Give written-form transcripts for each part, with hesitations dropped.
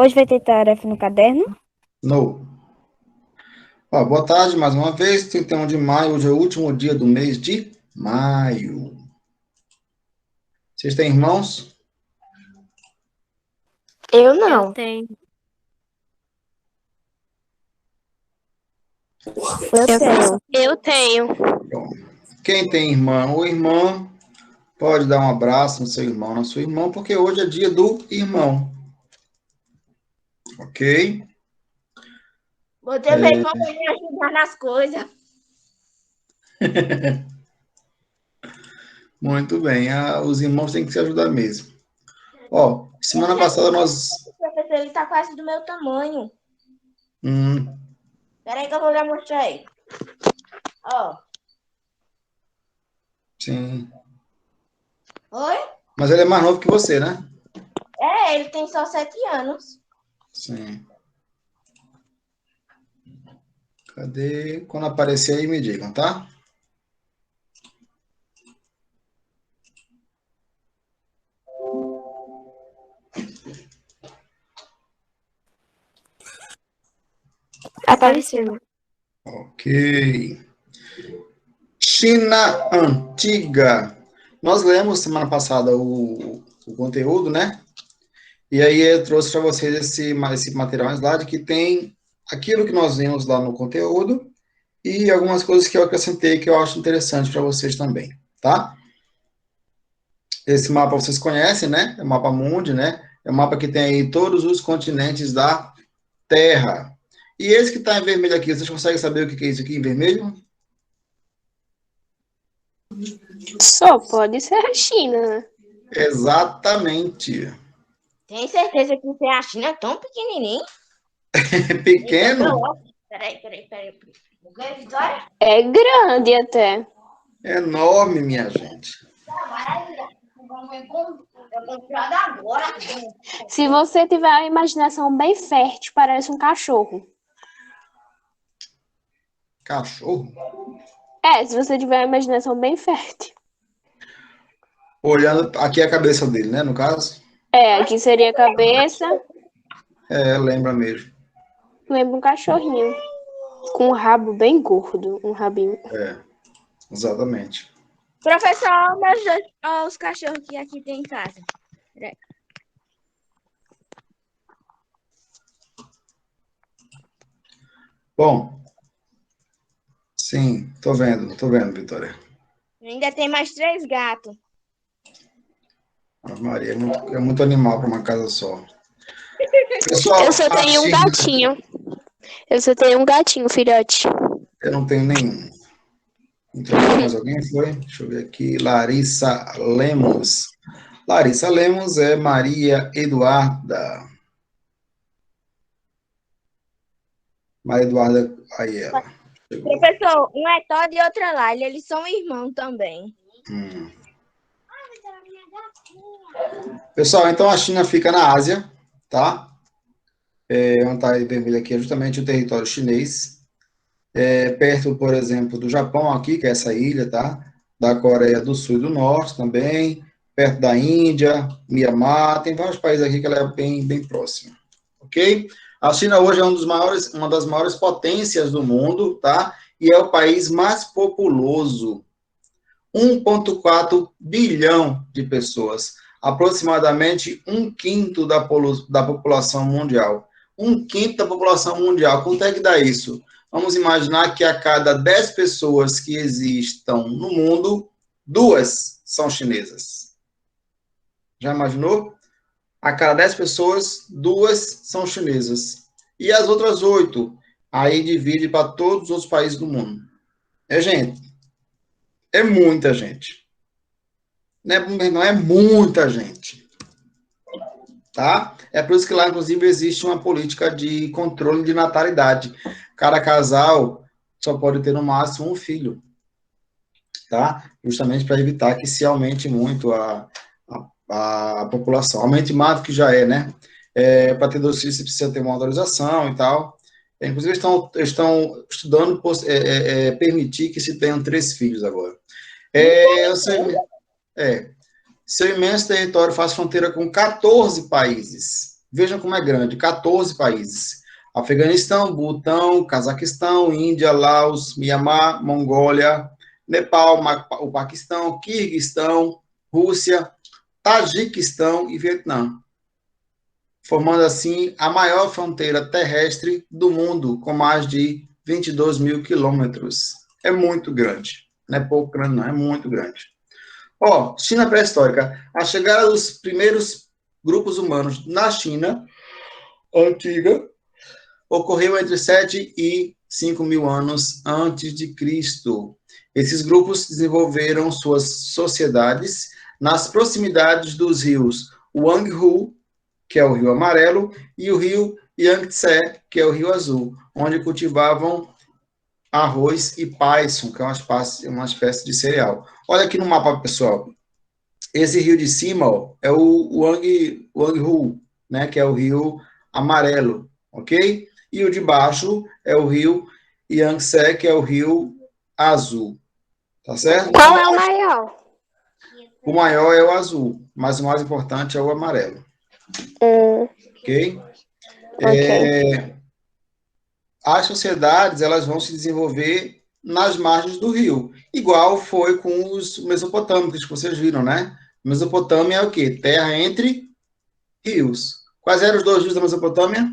Hoje vai ter tarefa no caderno? No. Ó, boa tarde mais uma vez, 31 de maio, hoje é o último dia do mês de maio. Vocês têm irmãos? Eu Eu não. tenho. Eu tenho. Eu tenho. Bom, quem tem irmão ou irmã, pode dar um abraço no seu irmão, na sua irmã, porque hoje é dia do irmão. Ok? Botei meu irmão para me ajudar nas coisas. Muito bem, os irmãos têm que se ajudar mesmo. Ó, semana passada nós... O professor, ele tá quase do meu tamanho. Hum, Peraí que eu vou lhe mostrar aí. Ó. sim. Oi? Mas ele é mais novo que você, né? É, ele tem só 7 anos. Sim. Cadê? Quando aparecer aí, me digam, tá? Apareceu. Ok. China Antiga. Nós lemos semana passada o conteúdo, né? E aí eu trouxe para vocês esse material slide que tem aquilo que nós vimos lá no conteúdo e algumas coisas que eu acrescentei que eu acho interessante para vocês também, tá? Esse mapa vocês conhecem, né? É o mapa mundi, né? É o mapa que tem aí todos os continentes da Terra. E esse que está em vermelho aqui, vocês conseguem saber o que é isso aqui em vermelho? Só pode ser a China, né? Exatamente. Tem certeza que tem a China tão pequenininho? É pequeno, Peraí. O que é, Vitória? É grande até. enorme, minha gente. Eu comprado agora. Se você tiver a imaginação bem fértil, parece um cachorro. Cachorro. Se você tiver a imaginação bem fértil. Olhando, aqui é a cabeça dele, né, no caso? Aqui seria a cabeça. Lembra mesmo. Lembra um cachorrinho. Com um rabo bem gordo. Um rabinho. Exatamente. Professor, olha os cachorros que aqui tem em casa. Peraí. Bom, sim, tô vendo, Vitória. Ainda tem mais 3 gatos. A Maria é muito animal para uma casa só. Pessoal, Eu só tenho um gatinho. Eu só tenho um gatinho, filhote. Eu não tenho nenhum. Entrou mais alguém? Foi? Deixa eu ver aqui. Larissa Lemos. Larissa Lemos é Maria Eduarda. Maria Eduarda, aí ela. Chegou. Professor, um é Todd e outro é Laila. Eles são irmãos também. Pessoal, então a China fica na Ásia, tá? Onde está vermelho aqui é justamente o território chinês. Perto, por exemplo, do Japão aqui, que é essa ilha, tá? Da Coreia do Sul e do Norte também. Perto da Índia, Mianmar, tem vários países aqui que ela é bem próxima, ok? A China hoje é uma das maiores potências do mundo, tá? E é o país mais populoso. 1,4 bilhão de pessoas, aproximadamente 1/5 da população mundial. 1/5 da população mundial. Quanto é que dá isso? Vamos imaginar que a cada 10 pessoas que existam no mundo, 2 são chinesas. Já imaginou? A cada 10 pessoas, 2 são chinesas. E as outras 8? Aí divide para todos os outros países do mundo. Gente, é muita gente. Não é muita gente. Tá? É por isso que lá, inclusive, existe uma política de controle de natalidade. Cada casal só pode ter no máximo um filho. Tá? Justamente para evitar que se aumente muito a população. Aumente mais do que já é, né? Para ter 2 filhos, você precisa ter uma autorização e tal. Inclusive, estão estudando permitir que se tenham 3 filhos agora. Seu imenso território faz fronteira com 14 países. Vejam como é grande, 14 países. Afeganistão, Butão, Cazaquistão, Índia, Laos, Mianmar, Mongólia, Nepal, o Paquistão, Quirguistão, Rússia, Tajiquistão e Vietnã, formando assim a maior fronteira terrestre do mundo, com mais de 22 mil quilômetros. É muito grande, não é pouco grande não, é muito grande. Ó, China pré-histórica, a chegada dos primeiros grupos humanos na China antiga ocorreu entre 7 e 5 mil anos antes de Cristo. Esses grupos desenvolveram suas sociedades nas proximidades dos rios Huanghu, que é o rio amarelo, e o rio Yangtze, que é o rio azul, onde cultivavam arroz e paisson, que é uma espécie de cereal. Olha aqui no mapa, pessoal. Esse rio de cima, ó, é o Huanghu, né, que é o rio amarelo, ok? E o de baixo é o rio Yangtze, que é o rio azul, tá certo? Qual é o maior? O maior é o azul, mas o mais importante é o amarelo, ok? Ok. As sociedades, elas vão se desenvolver nas margens do rio, igual foi com os mesopotâmicos que vocês viram, né? Mesopotâmia é o quê? Terra entre rios. Quais eram os dois rios da Mesopotâmia?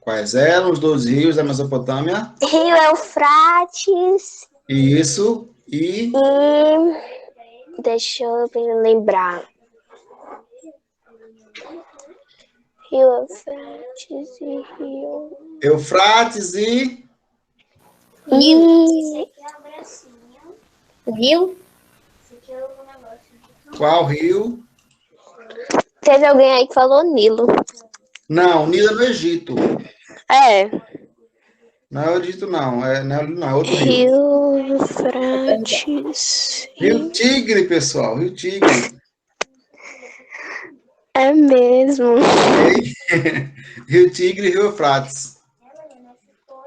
Quais eram os dois rios da Mesopotâmia? Rio Eufrates Isso, e deixa eu lembrar. Rio Eufrates e Rio... Eufrates e... Viu? Qual rio? Teve alguém aí que falou Nilo. Não, Nilo é no Egito. É. Não é o Egito, não. Não, é outro rio. Rio Eufrates. Rio Tigre, pessoal. Rio Tigre. É mesmo. Ok? Rio Tigre e Rio Eufrates.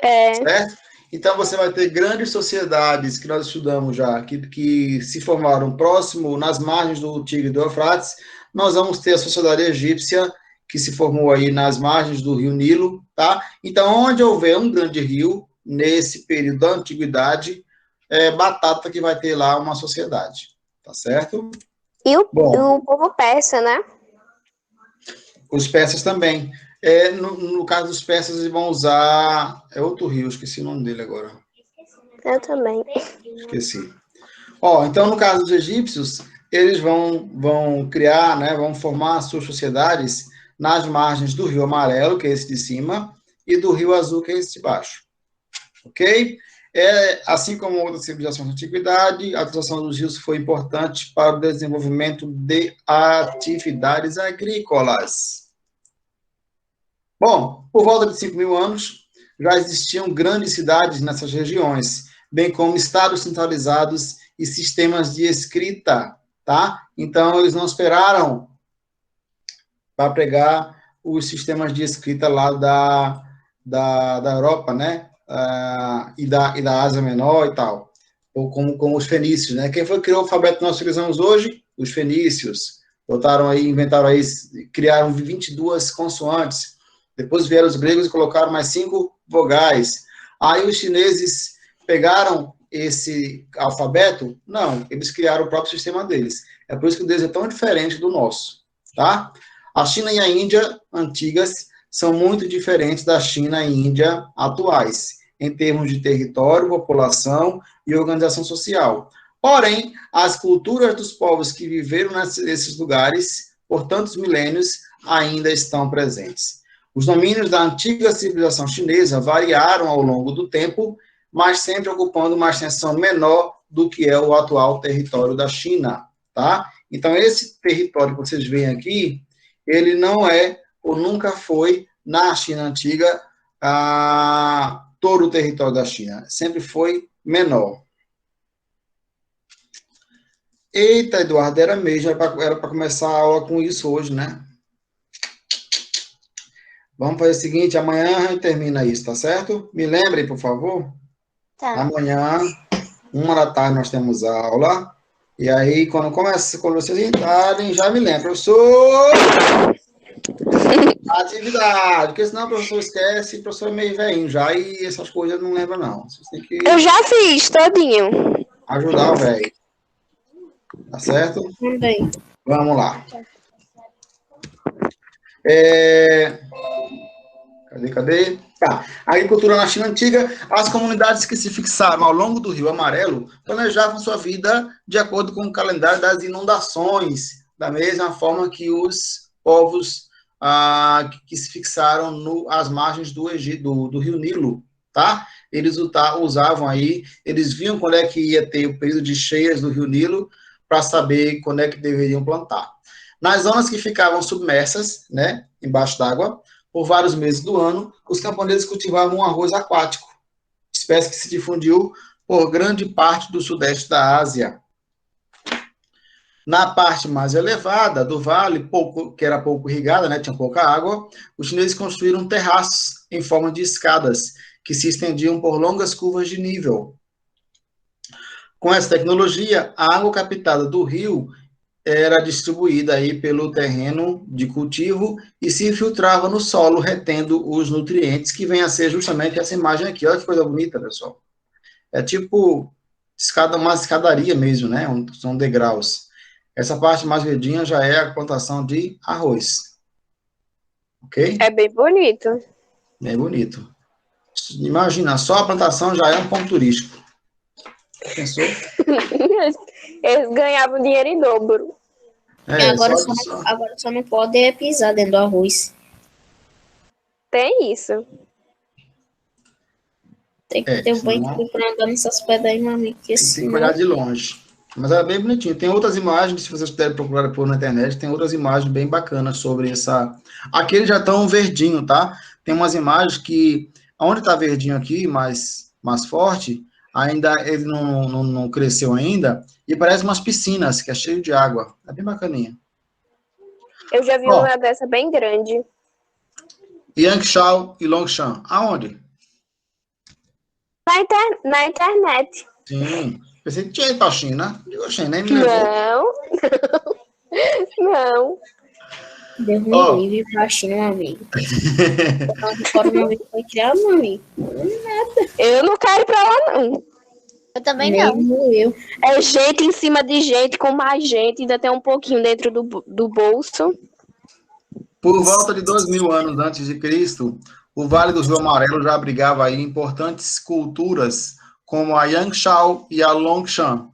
É. Certo? Então, você vai ter grandes sociedades que nós estudamos já, que se formaram próximo, nas margens do Tigre e do Eufrates. Nós vamos ter a sociedade egípcia, que se formou aí nas margens do rio Nilo, tá? Então, onde houver um grande rio, nesse período da antiguidade, é batata que vai ter lá uma sociedade, tá certo? E o Bom, povo persa, né? os persas também. No caso dos persas, eles vão usar... É outro rio, esqueci o nome dele agora. Eu também. Esqueci. Ó, então, no caso dos egípcios, eles vão criar, né, vão formar suas sociedades nas margens do rio amarelo, que é esse de cima, e do rio azul, que é esse de baixo. Ok? Assim como outras civilizações da antiguidade, a utilização dos rios foi importante para o desenvolvimento de atividades agrícolas. Bom, por volta de 5 mil anos, já existiam grandes cidades nessas regiões, bem como estados centralizados e sistemas de escrita, tá? Então, eles não esperaram para pegar os sistemas de escrita lá da Europa, né? E da Ásia Menor e tal, ou como os fenícios, né? Quem foi que criou o alfabeto que nós utilizamos hoje? Os fenícios. Inventaram aí, criaram 22 consoantes. Depois vieram os gregos e colocaram mais 5 vogais. Aí os chineses pegaram esse alfabeto? Não, eles criaram o próprio sistema deles. É por isso que o deles é tão diferente do nosso, tá? A China e a Índia antigas são muito diferentes da China e Índia atuais, em termos de território, população e organização social. Porém, as culturas dos povos que viveram nesses lugares por tantos milênios ainda estão presentes. Os domínios da antiga civilização chinesa variaram ao longo do tempo, mas sempre ocupando uma extensão menor do que é o atual território da China, tá? Então, esse território que vocês veem aqui, ele não é, ou nunca foi, na China antiga, todo o território da China. Sempre foi menor. Eita, Eduardo, era mesmo, era para começar a aula com isso hoje, né? Vamos fazer o seguinte, amanhã a gente termina isso, tá certo? Me lembrem, por favor. Tá. Amanhã, 1 da tarde, nós temos aula. E aí, quando vocês entrarem, já me lembra, professor, atividade, porque senão o professor esquece, o professor é meio velhinho já, e essas coisas não lembra não. Vocês têm que Eu já fiz, todinho. ajudar o velho, tá certo? Mandei. Vamos lá. Cadê? Tá. A agricultura na China antiga, as comunidades que se fixaram ao longo do Rio Amarelo planejavam sua vida de acordo com o calendário das inundações, da mesma forma que os povos que se fixaram às margens do Egito, do Rio Nilo, tá? Eles usavam aí, eles viam quando é que ia ter o período de cheias do Rio Nilo para saber quando é que deveriam plantar. Nas zonas que ficavam submersas, né, embaixo d'água, por vários meses do ano, os camponeses cultivavam um arroz aquático, espécie que se difundiu por grande parte do sudeste da Ásia. Na parte mais elevada do vale, que era pouco irrigada, né, tinha pouca água, os chineses construíram terraços em forma de escadas, que se estendiam por longas curvas de nível. Com essa tecnologia, a água captada do rio era distribuída aí pelo terreno de cultivo e se infiltrava no solo, retendo os nutrientes, que vem a ser justamente essa imagem aqui. Olha que coisa bonita, pessoal. É tipo uma escadaria mesmo, né? São degraus. Essa parte mais verdinha já é a plantação de arroz. Ok? É bem bonito. Bem bonito. Imagina, só a plantação já é um ponto turístico. Pensou? Eles ganhavam dinheiro em dobro. Agora só não pode pisar dentro do arroz. Tem isso. Tem que ter um banho para andar nessas pedras aí, meu amigo. Tem que olhar de longe. Mas é bem bonitinho. Tem outras imagens, se vocês puderem procurar por na internet, tem outras imagens bem bacanas sobre essa... Aqui eles já estão verdinho, tá? Tem umas imagens que, onde está verdinho aqui, mais forte, ainda ele não cresceu ainda, e parece umas piscinas, que é cheio de água. É bem bacaninha. Eu já vi uma dessa bem grande. Yangshan e Longshan. Aonde? Na internet. Sim. Pensei que tinha ido para a China. Digo, China, nem me levou. Não. Deus me livre pra China, meu amigo. Fora meu amigo foi criado, meu amigo. Eu não quero ir pra lá, não. Eu também não. Eu. É gente em cima de gente, com mais gente, ainda tem um pouquinho dentro do bolso. Por volta de 2000 anos antes de Cristo, o Vale do Rio Amarelo já abrigava aí importantes culturas como a Yangshan e a Longshan.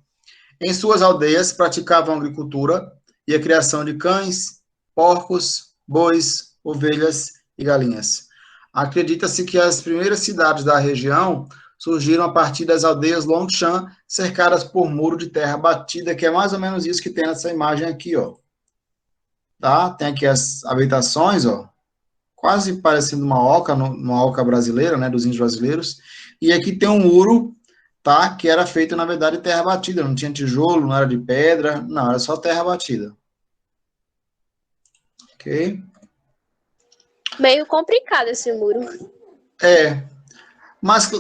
Em suas aldeias praticavam agricultura e a criação de cães, porcos, bois, ovelhas e galinhas. Acredita-se que as primeiras cidades da região surgiram a partir das aldeias Longshan, cercadas por muro de terra batida, que é mais ou menos isso que tem nessa imagem aqui, ó. Tá? Tem aqui as habitações, ó, quase parecendo uma oca brasileira, né, dos índios brasileiros, e aqui tem um muro, tá, que era feito, na verdade, de terra batida, não tinha tijolo, não era de pedra, não, era só terra batida. Ok? Meio complicado esse muro. Mas,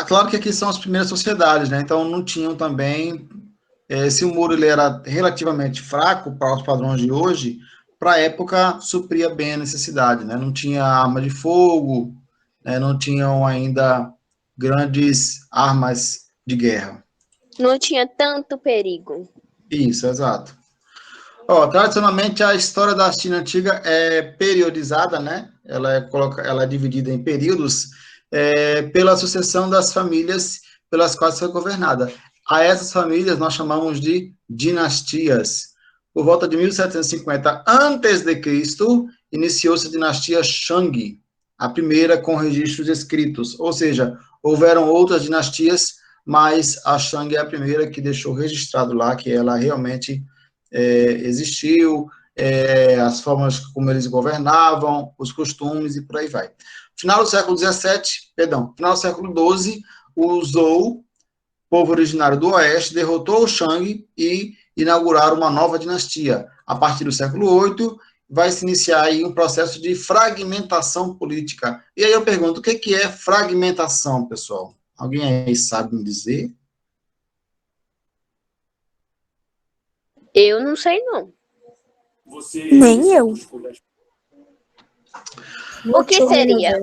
claro que aqui são as primeiras sociedades, né, então não tinham também, se o muro ele era relativamente fraco para os padrões de hoje, para a época supria bem a necessidade, né? Não tinha arma de fogo, né? Não tinham ainda grandes armas de guerra. Não tinha tanto perigo. Isso, exato. Tradicionalmente, a história da China antiga é periodizada, né? Ela é dividida em períodos pela sucessão das famílias pelas quais foi governada. A essas famílias nós chamamos de dinastias. Por volta de 1750 a.C., iniciou-se a dinastia Shang, a primeira com registros escritos, ou seja, houveram outras dinastias, mas a Shang é a primeira que deixou registrado lá que ela realmente existiu, as formas como eles governavam, os costumes e por aí vai. Final do século XII, o Zhou, povo originário do Oeste, derrotou o Shang e inauguraram uma nova dinastia. A partir do século VIII, vai se iniciar aí um processo de fragmentação política. E aí eu pergunto, o que é fragmentação, pessoal? Alguém aí sabe me dizer? Eu não sei, não. Nem eu. O que seria?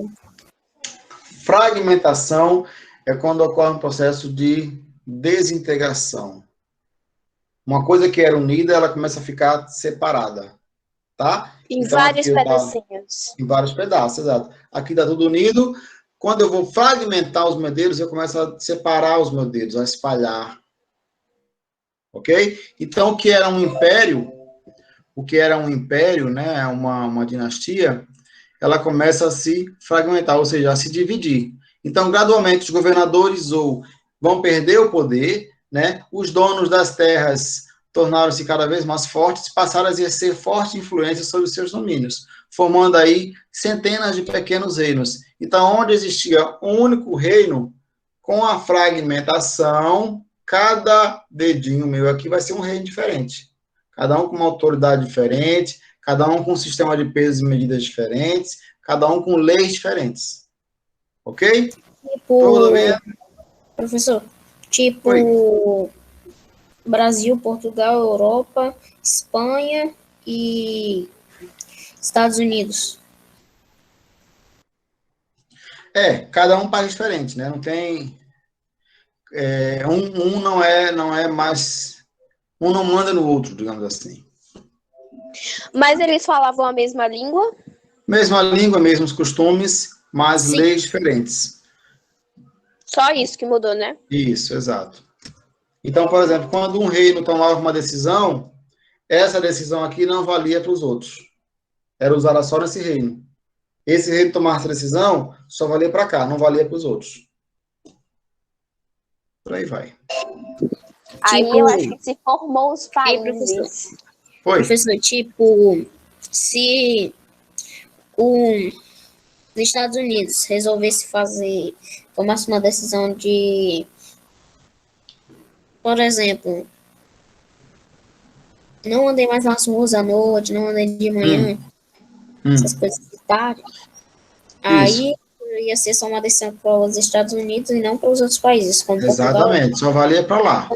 Fragmentação é quando ocorre um processo de desintegração. Uma coisa que era unida, ela começa a ficar separada, tá? Em Então, vários aqui eu pedacinhos. em vários pedaços, exato. Aqui está tudo unido. Quando eu vou fragmentar os meus dedos, eu começo a separar os meus dedos, a espalhar. Ok? Então, o que era um império, né, uma dinastia, ela começa a se fragmentar, ou seja, a se dividir. Então, gradualmente, os governadores vão perder o poder, né? Os donos das terras tornaram-se cada vez mais fortes, passaram a exercer forte influência sobre os seus domínios, formando aí centenas de pequenos reinos. Então, onde existia um único reino, com a fragmentação, cada dedinho meu aqui vai ser um reino diferente. Cada um com uma autoridade diferente, cada um com um sistema de pesos e medidas diferentes, cada um com leis diferentes. Ok? Tipo, professor, tipo, Oi. Brasil, Portugal, Europa, Espanha e Estados Unidos. Cada um país diferente, né? Não tem... não é mais... Um não manda no outro, digamos assim. Mas eles falavam a mesma língua? Mesma língua, mesmos costumes, mas Sim. leis diferentes. Só isso que mudou, né? Isso, exato. Então, por exemplo, quando um reino tomava uma decisão, essa decisão aqui não valia para os outros. Era usada só nesse reino. Esse reino tomava essa decisão, só valia para cá, não valia para os outros. Por aí vai. Aí Tipo- eu acho que se formou os Ei, países. Oi. Professor, tipo, se os Estados Unidos resolvesse tomasse uma decisão de, por exemplo, não andei mais nas ruas à noite, não andei de manhã, essas coisas de tarde, aí ia ser só uma decisão para os Estados Unidos e não para os outros países, como Portugal. Exatamente, só valia para lá.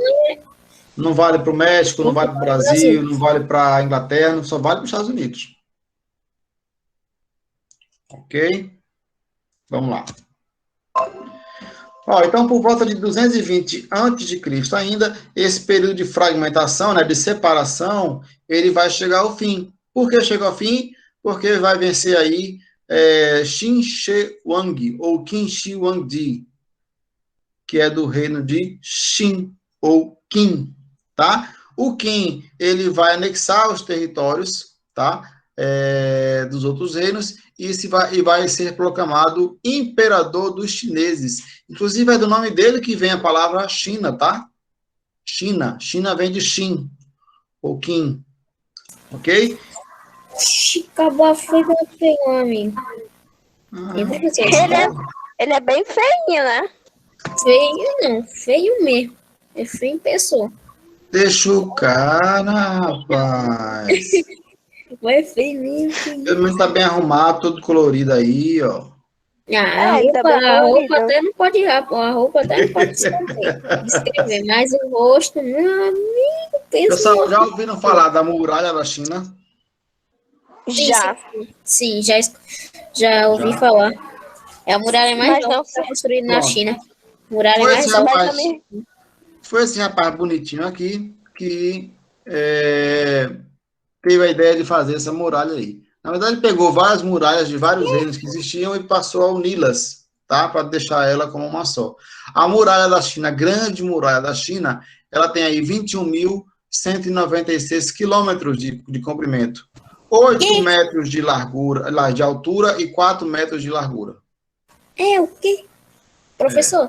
Não vale para o México, não vale para o Brasil, não vale para a Inglaterra, só vale para os Estados Unidos. Ok? Vamos lá. Então, por volta de 220 a.C. ainda, esse período de fragmentação, né, de separação, ele vai chegar ao fim. Por que chega ao fim? Porque vai vencer aí Qin Shi Huang, ou Qin Shi Huangdi, que é do reino de Qin, ou Qin, tá? O Qin, ele vai anexar os territórios, tá? Dos outros reinos, e vai ser proclamado imperador dos chineses. Inclusive, é do nome dele que vem a palavra China, tá? China. China vem de Xin, ou Qin. Ok? Acabou, foi meu feio, amigo. E professor, Ele é bem feinho, né? feio não, feio mesmo. É feio em pessoa. Deixa o cara, rapaz. Mas é feio mesmo. Pelo menos tá bem arrumado, todo colorido aí, ó. A ele tá roupa, bem a roupa colorido. até não pode a roupa até não pode descrever, mas o rosto, meu amigo, pensa. Pessoal, já ouviram falar da muralha da China? Já. Sim, já ouvi Já? falar. É a muralha mais Mas não alta que foi construída na Pronto. China. Muralha Foi mais esse alta. rapaz, também- foi esse rapaz bonitinho aqui que teve a ideia de fazer essa muralha aí. Na verdade, ele pegou várias muralhas de vários reinos que existiam e passou a uni-las, tá? Para deixar ela como uma só. A muralha da China, a grande muralha da China, ela tem aí 21.196 quilômetros de comprimento. 8 metros de largura, de altura e 4 metros de largura. É o quê? Professor,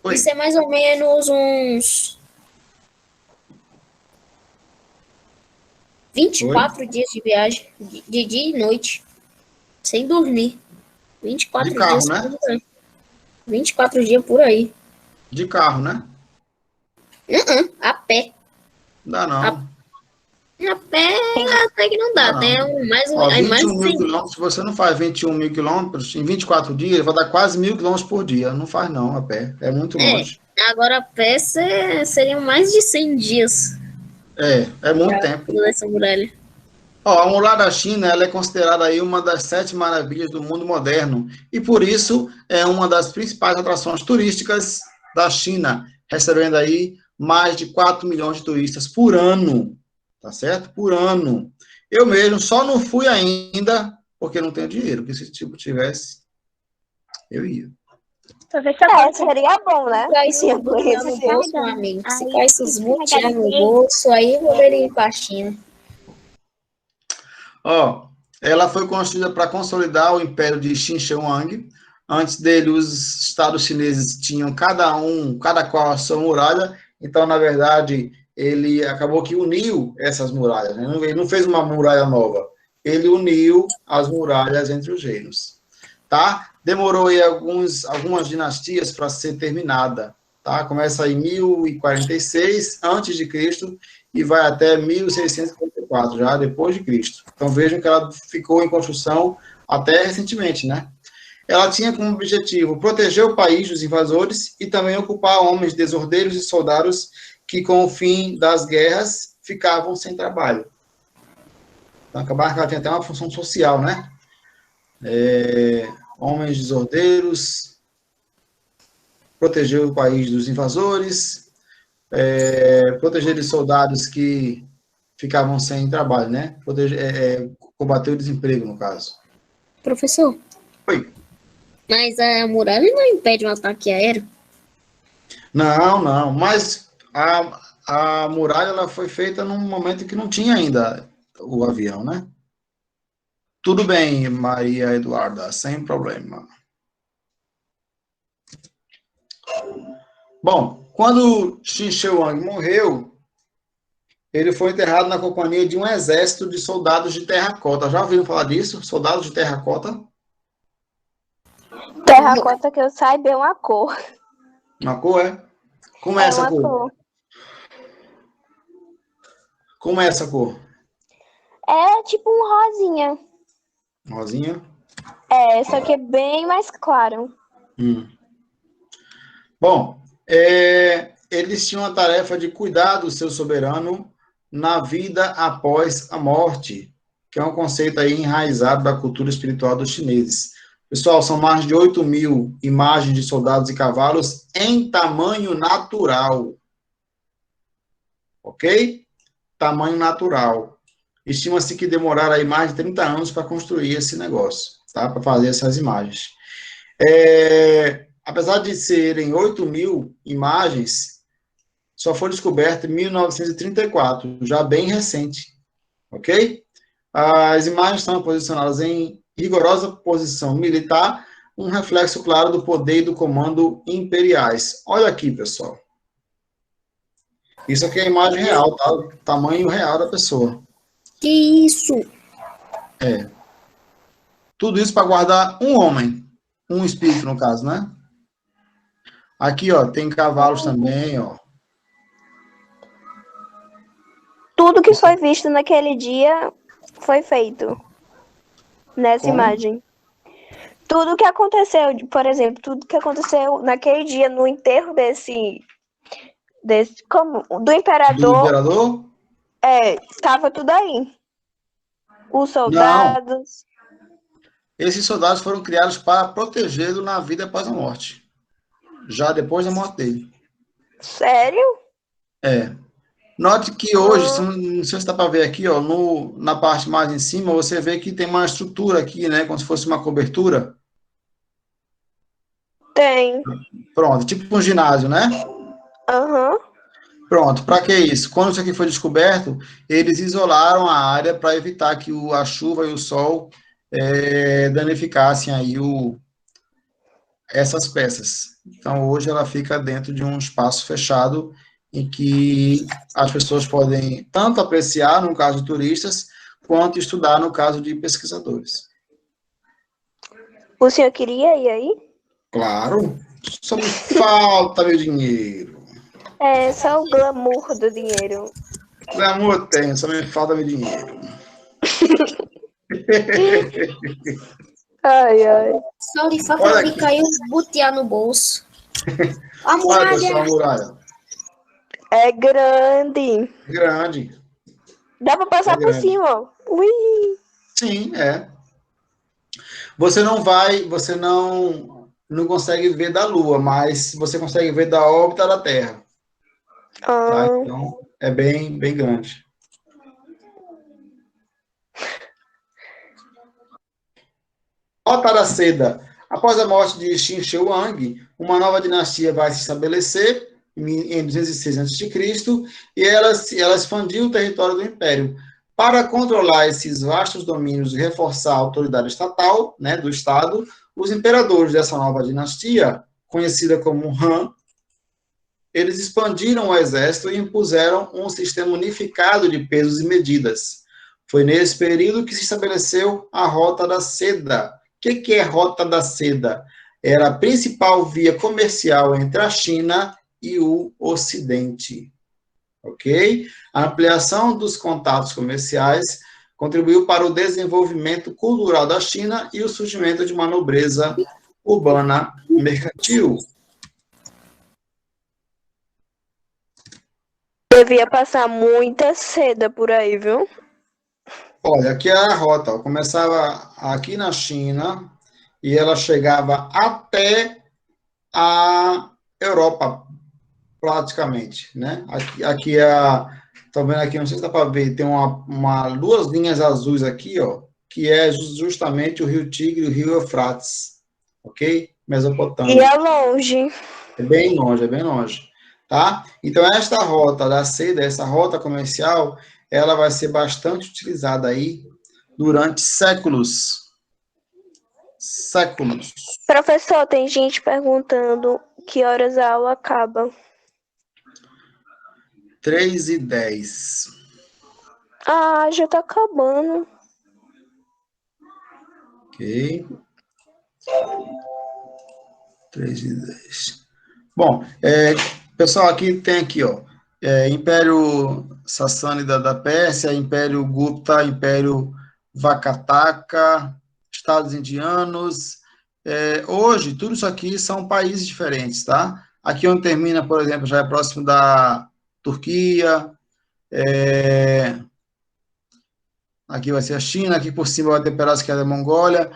Oi. isso é mais ou menos uns 24 dias de viagem, de dia e noite, sem dormir. 24 De carro, dias né? por aí. 24 dias por aí. De carro, né? A pé. Não dá não. A pé até que não dá. Não. Até mais Ó, é mais 21 mil 100. quilômetros, se você não faz 21 mil quilômetros, em 24 dias, vai dar quase 1.000 quilômetros por dia. Não faz não, a pé. É muito longe. Agora a pé seriam mais de 100 dias. É muito tempo. Toda essa muralha. Ó, a muralha da China, ela é considerada aí uma das 7 maravilhas do mundo moderno e por isso é uma das principais atrações turísticas da China, recebendo aí mais de 4 milhões de turistas por ano, tá certo? Por ano. Eu mesmo só não fui ainda porque não tenho dinheiro, porque se tipo tivesse, eu ia. Seria bom, né? Cai esses butiá no bolso, meu amigo. Se cai esses butiá no bolso, aí eu poderia ir para a China. Ó, ela foi construída para consolidar o império de Qin Shi Huang. Antes dele, os estados chineses tinham cada qual a sua muralha. Então, na verdade, ele acabou que uniu essas muralhas, né? Ele não fez uma muralha nova. Ele uniu as muralhas entre os reinos, tá? Demorou aí algumas dinastias para ser terminada, tá? Começa em 1046 antes de Cristo e vai até 1654, já depois de Cristo. Então vejam que ela ficou em construção até recentemente, né? Ela tinha como objetivo proteger o país dos invasores e também ocupar homens desordeiros e soldados que, com o fim das guerras, ficavam sem trabalho. Então, acabar que ela tinha até uma função social, né? Homens desordeiros, proteger o país dos invasores, proteger os soldados que ficavam sem trabalho, né? Combater o desemprego, no caso. Professor. Oi. Mas a muralha não impede um ataque aéreo? Não. Mas a muralha ela foi feita num momento que não tinha ainda o avião, né? Tudo bem, Maria Eduarda, sem problema. Bom, quando Qin Shi Huang morreu, ele foi enterrado na companhia de um exército de soldados de terracota. Já ouviram falar disso? Soldados de terracota? Terracota, que eu saiba, é uma cor. Uma cor, é? Como é essa cor? Como é essa cor? É tipo um rosinha. Rosinha? Só que é bem mais claro. Bom, eles tinham a tarefa de cuidar do seu soberano na vida após a morte, que é um conceito aí enraizado da cultura espiritual dos chineses. Pessoal, são mais de 8.000 imagens de soldados e cavalos em tamanho natural. Ok? Tamanho natural. Estima-se que demoraram aí mais de 30 anos para construir esse negócio, tá? Para fazer essas imagens. Apesar de serem 8.000 imagens, só foi descoberto em 1934, já bem recente, ok? As imagens estão posicionadas em rigorosa posição militar, um reflexo claro do poder e do comando imperiais. Olha aqui, pessoal. Isso aqui é a imagem real, tá? O tamanho real da pessoa. Que isso? Tudo isso para guardar um homem, um espírito, no caso, né? Aqui, ó, tem cavalos também, ó. Tudo que foi visto naquele dia foi feito nessa imagem. Tudo que aconteceu, por exemplo, tudo que aconteceu naquele dia no enterro do imperador. Do imperador? Estava tudo aí. Os soldados. Não. Esses soldados foram criados para protegê-lo na vida após a morte. Já depois da morte dele. Sério? Note que hoje, não sei se dá para ver aqui, ó, na parte mais em cima, você vê que tem uma estrutura aqui, né? Como se fosse uma cobertura. Tem. Pronto, tipo um ginásio, né? Pronto, para que isso? Quando isso aqui foi descoberto, eles isolaram a área para evitar que a chuva e o sol danificassem aí essas peças. Então, hoje ela fica dentro de um espaço fechado em que as pessoas podem tanto apreciar, no caso de turistas, quanto estudar, no caso de pesquisadores. O senhor queria ir aí? Claro, só me falta meu dinheiro. Só o glamour do dinheiro. Glamour tem, só me falta meu dinheiro. Ai. Só lhe falta ficar aí um butiá no bolso. A muralha. Olha, pessoal, a muralha. É grande. Grande. Dá pra passar por cima, ó. Ui. Sim, é. Você não consegue ver da Lua, mas você consegue ver da órbita da Terra. Tá? Então, é bem, bem grande. Rota da Seda. Após a morte de Qin Shi Huang, uma nova dinastia vai se estabelecer em 206 a.C. e ela expandiu o território do Império. Para controlar esses vastos domínios e reforçar a autoridade estatal, né, do Estado, os imperadores dessa nova dinastia, conhecida como Han, eles expandiram o exército e impuseram um sistema unificado de pesos e medidas. Foi nesse período que se estabeleceu a Rota da Seda. O que é Rota da Seda? Era a principal via comercial entre a China e o Ocidente. Ok? A ampliação dos contatos comerciais contribuiu para o desenvolvimento cultural da China e o surgimento de uma nobreza urbana mercantil. Devia passar muita seda por aí, viu? Olha, aqui é a rota. Ó. Começava aqui na China e ela chegava até a Europa, praticamente, né? Aqui é a... Tá vendo aqui? Não sei se dá para ver. Tem duas linhas azuis aqui, ó, que é justamente o Rio Tigre e o Rio Eufrates, ok? Mesopotâmia. E é longe. É bem longe, é bem longe. Tá? Então, esta rota da seda, essa rota comercial, ela vai ser bastante utilizada aí durante séculos. Séculos. Professor, tem gente perguntando que horas a aula acaba. 3h10. Ah, já tá acabando. Ok. 3h10. Bom, pessoal, aqui tem aqui, ó, Império Sassânida da Pérsia, Império Gupta, Império Vakataka, Estados Indianos. Hoje, tudo isso aqui são países diferentes, tá? Aqui onde termina, por exemplo, já é próximo da Turquia, aqui vai ser a China, aqui por cima vai ter pedaço que é da Mongólia.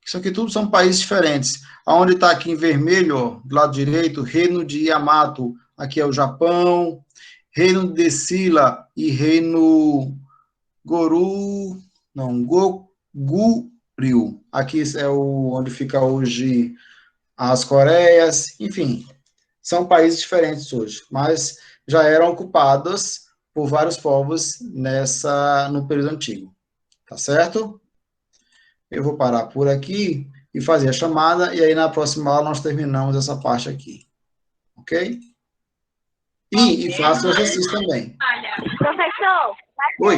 Isso aqui tudo são países diferentes. Aonde está aqui em vermelho, ó, do lado direito, Reino de Yamato, aqui é o Japão, Reino de Silla e Reino Goryeo, aqui é onde fica hoje as Coreias, enfim, são países diferentes hoje, mas já eram ocupados por vários povos no período antigo, tá certo? Eu vou parar por aqui e fazer a chamada, e aí na próxima aula nós terminamos essa parte aqui. Ok? E faça o exercício também. Professor, Oi.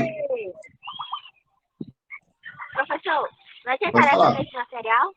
Professor, vai ter Pode tarefa falar. desse material?